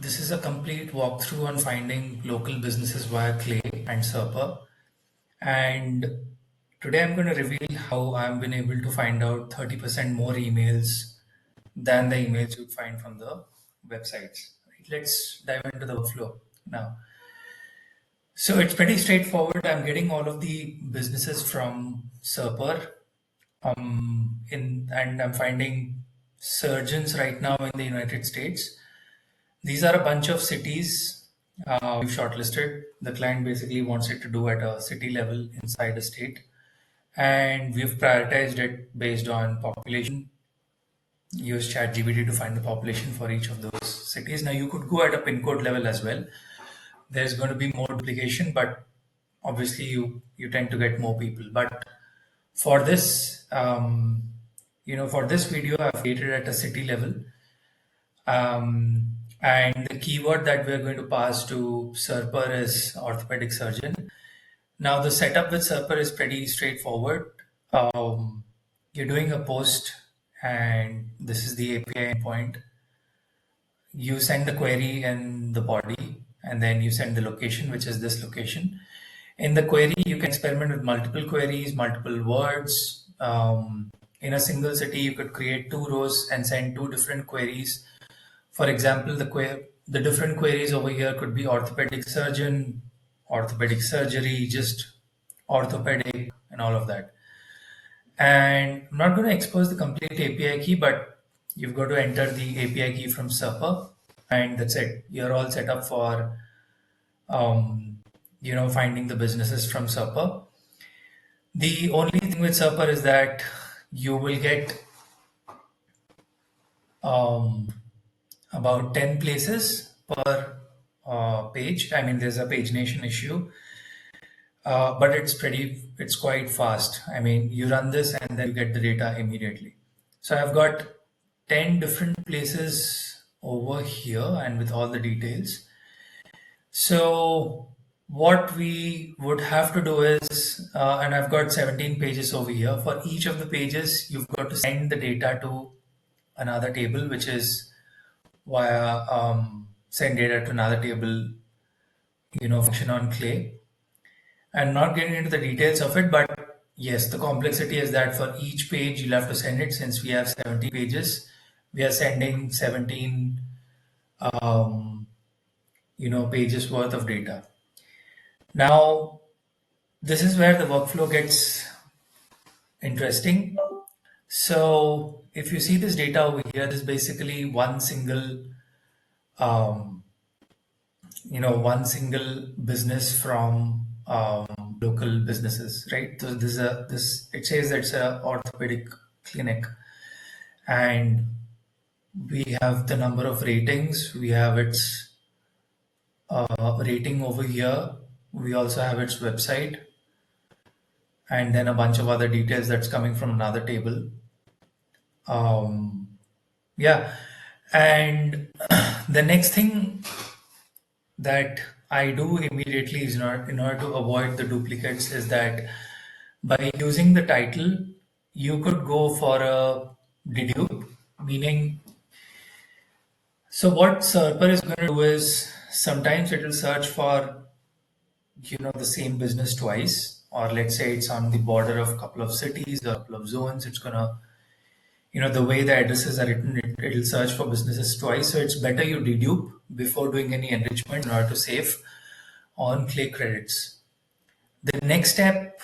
This is a complete walkthrough on finding local businesses via Clay and Serper. And today I'm going to reveal how I've been able to find out 30% more emails than the emails you'd find from the websites. Right, let's dive into the workflow now. So it's pretty straightforward. I'm getting all of the businesses from Serper, and I'm finding surgeons right now in the United States. These are a bunch of cities we've shortlisted. The client basically wants it to do at a city level inside a state. And we've prioritized it based on population. Use ChatGPT to find the population for each of those cities. Now, you could go at a pin code level as well. There's going to be more duplication, but obviously you tend to get more people. But for this, for this video, I've created at a city level. And the keyword that we're going to pass to Serper is orthopedic surgeon. Now, the setup with Serper is pretty straightforward. You're doing a post, and this is the API endpoint. You send the query and the body, and then you send the location, which is this location. In the query, you can experiment with multiple queries, multiple words. In a single city, you could create 2 rows and send 2 different queries. For example, the different queries over here could be orthopedic surgeon, orthopedic surgery, just orthopedic, and all of that. And I'm not going to expose the complete API key, but you've got to enter the API key from Serper, and that's it. You're all set up for finding the businesses from Serper. The only thing with Serper is that you will get about 10 places per page. I mean, there's a pagination issue, but it's quite fast. I mean, you run this and then you get the data immediately. So I've got 10 different places over here and with all the details. So what we would have to do is, and I've got 17 pages over here. For each of the pages, you've got to send the data to another table, which is via send data to another table, function on Clay. I'm not getting into the details of it, but yes, the complexity is that for each page you'll have to send it. Since we have 70 pages, we are sending 17 pages worth of data. Now, this is where the workflow gets interesting. So if you see this data over here, this is basically one single business from local businesses, right? So it says that it's a orthopedic clinic, and we have the number of ratings. We have its rating over here. We also have its website, and then a bunch of other details that's coming from another table. Yeah, and the next thing that I do immediately is in order to avoid the duplicates is that by using the title, you could go for a dedupe, meaning, so what Serper is going to do is sometimes it will search for the same business twice, or let's say it's on the border of a couple of cities or a couple of zones. It's gonna, the way the addresses are written, it'll search for businesses twice. So it's better you dedupe before doing any enrichment in order to save on Clay credits. The next step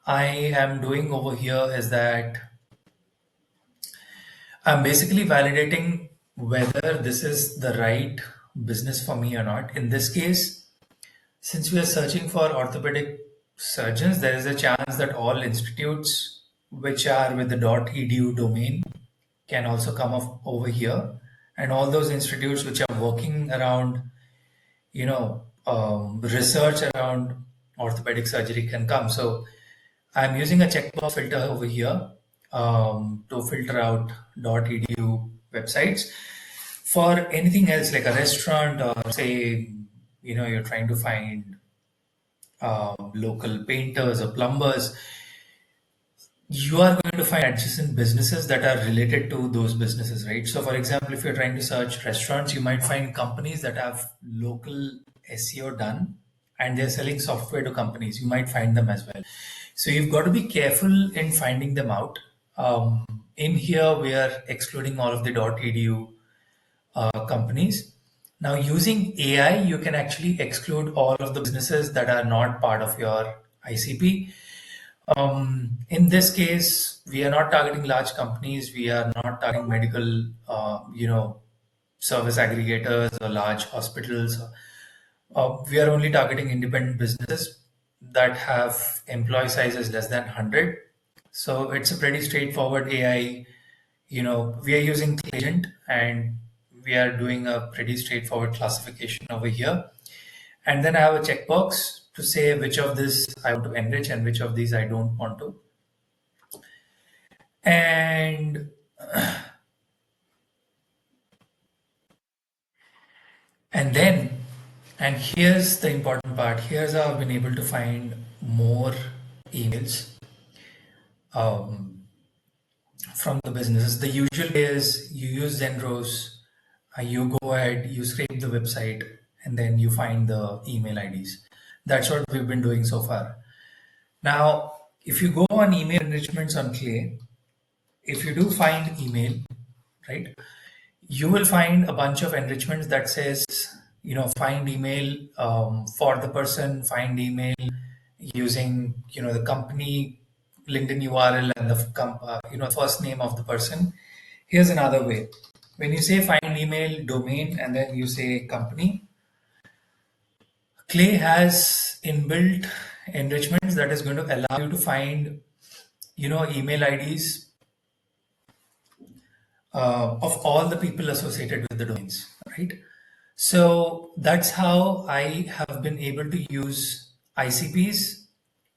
I am doing over here is that I'm basically validating whether this is the right business for me or not. In this case, since we are searching for orthopedic surgeons, there is a chance that all institutes which are with the .edu domain can also come up over here, and all those institutes which are working around, research around orthopedic surgery can come. So I'm using a checkbox filter over here to filter out .edu websites. For anything else like a restaurant, or say, you're trying to find local painters or plumbers, you are going to find adjacent businesses that are related to those businesses, right? So, for example, if you're trying to search restaurants, you might find companies that have local SEO done and they're selling software to companies. You might find them as well. So, you've got to be careful in finding them out. In here, we are excluding all of the .edu companies. Now, using AI, you can actually exclude all of the businesses that are not part of your ICP. In this case, we are not targeting large companies. We are not targeting medical, service aggregators or large hospitals. We are only targeting independent businesses that have employee sizes less than 100. So it's a pretty straightforward AI. We are using Claygent and we are doing a pretty straightforward classification over here. And then I have a checkbox to say which of this I want to enrich and which of these I don't want to. And and then and here's the important part. Here's how I've been able to find more emails um, from the businesses. The usual way is you use Zenros, you go ahead, you scrape the website, and then you find the email IDs. That's what we've been doing so far. Now, if you go on email enrichments on Clay, if you do find email, right, you will find a bunch of enrichments that says, find email for the person, find email using, the company LinkedIn URL and the first name of the person. Here's another way. When you say find email domain and then you say company, Clay has inbuilt enrichments that is going to allow you to find, email IDs of all the people associated with the domains, right? So that's how I have been able to use ICPs,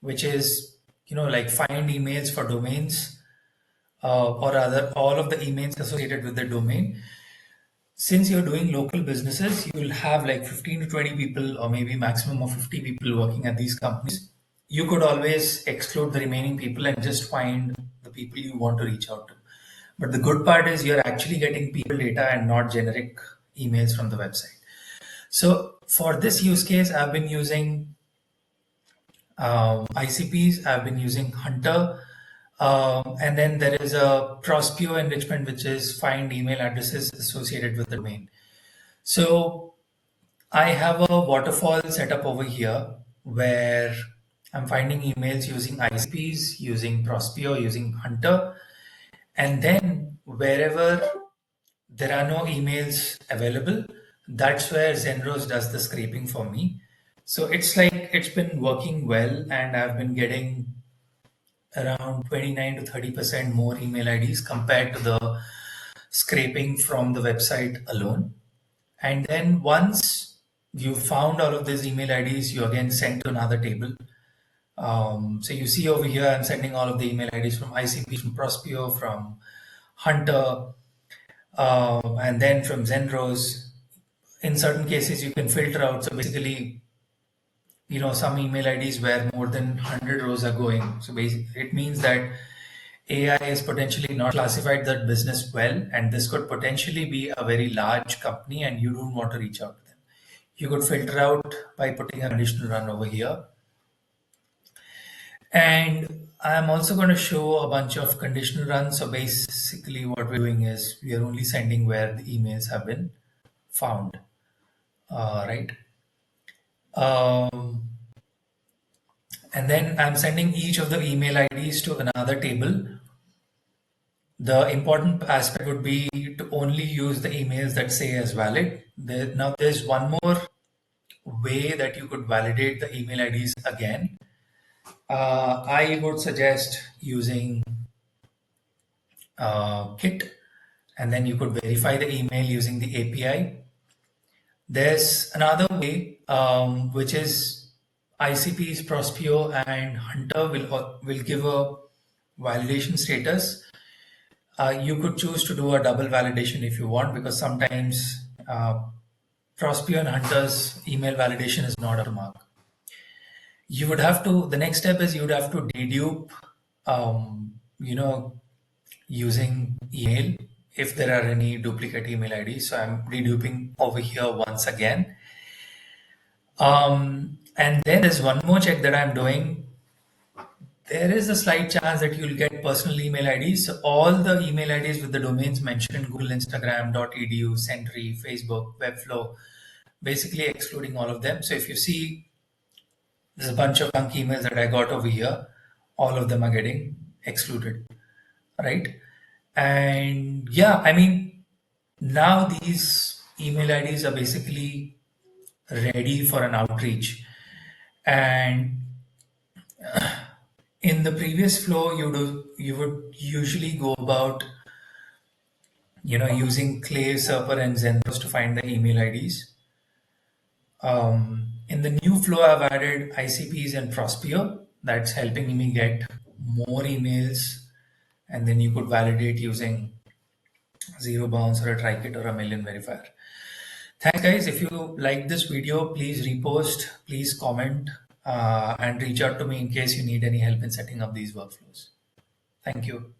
which is, like find emails for domains, or rather all of the emails associated with the domain. Since you're doing local businesses, you'll have like 15 to 20 people or maybe maximum of 50 people working at these companies. You could always exclude the remaining people and just find the people you want to reach out to. But the good part is you're actually getting people data and not generic emails from the website. So for this use case, I've been using ICPs, I've been using Hunter, and then there is a Prospeo enrichment, which is find email addresses associated with the domain. So I have a waterfall setup over here where I'm finding emails using ICPs, using Prospeo, using Hunter, and then wherever there are no emails available, that's where Zenros does the scraping for me. So it's like it's been working well, and I've been getting around 29 to 30% more email IDs compared to the scraping from the website alone. And then once you found all of these email IDs, you again send to another table. So you see over here, I'm sending all of the email IDs from ICP, from Prospeo, from Hunter, and then from Zenros. In certain cases, you can filter out. So basically, some email IDs where more than 100 rows are going. So basically, it means that AI is potentially not classified that business well, and this could potentially be a very large company, and you don't want to reach out to them. You could filter out by putting a conditional run over here. And I'm also going to show a bunch of conditional runs. So basically, what we're doing is we are only sending where the emails have been found, right? Um, and then I'm sending each of the email IDs to another table. The important aspect would be to only use the emails that say as valid. Now, there's one more way that you could validate the email IDs again. I would suggest using Kit, and then you could verify the email using the API. There's another way, which is ICPs, Prospeo, and Hunter will give a validation status. You could choose to do a double validation if you want, because sometimes Prospeo and Hunter's email validation is not up to mark. You would have to, the next step is you would have to dedupe you know, using email if there are any duplicate email IDs. So I'm reduping over here once again. And then there's one more check that I'm doing. There is a slight chance that you'll get personal email IDs. So all the email IDs with the domains mentioned, Google, Instagram, .edu, Sentry, Facebook, Webflow, basically excluding all of them. So if you see there's a bunch of junk emails that I got over here, all of them are getting excluded, right? And yeah, I mean, now these email IDs are basically ready for an outreach. And in the previous flow, you would usually go about using Clay, Serper, and Zenthos to find the email IDs. In the new flow, I've added ICPs and Prospeo. That's helping me get more emails, and then you could validate using zero bounce or a try-kit or a million verifier. Thanks, guys. If you like this video, please repost, please comment, and reach out to me in case you need any help in setting up these workflows. Thank you.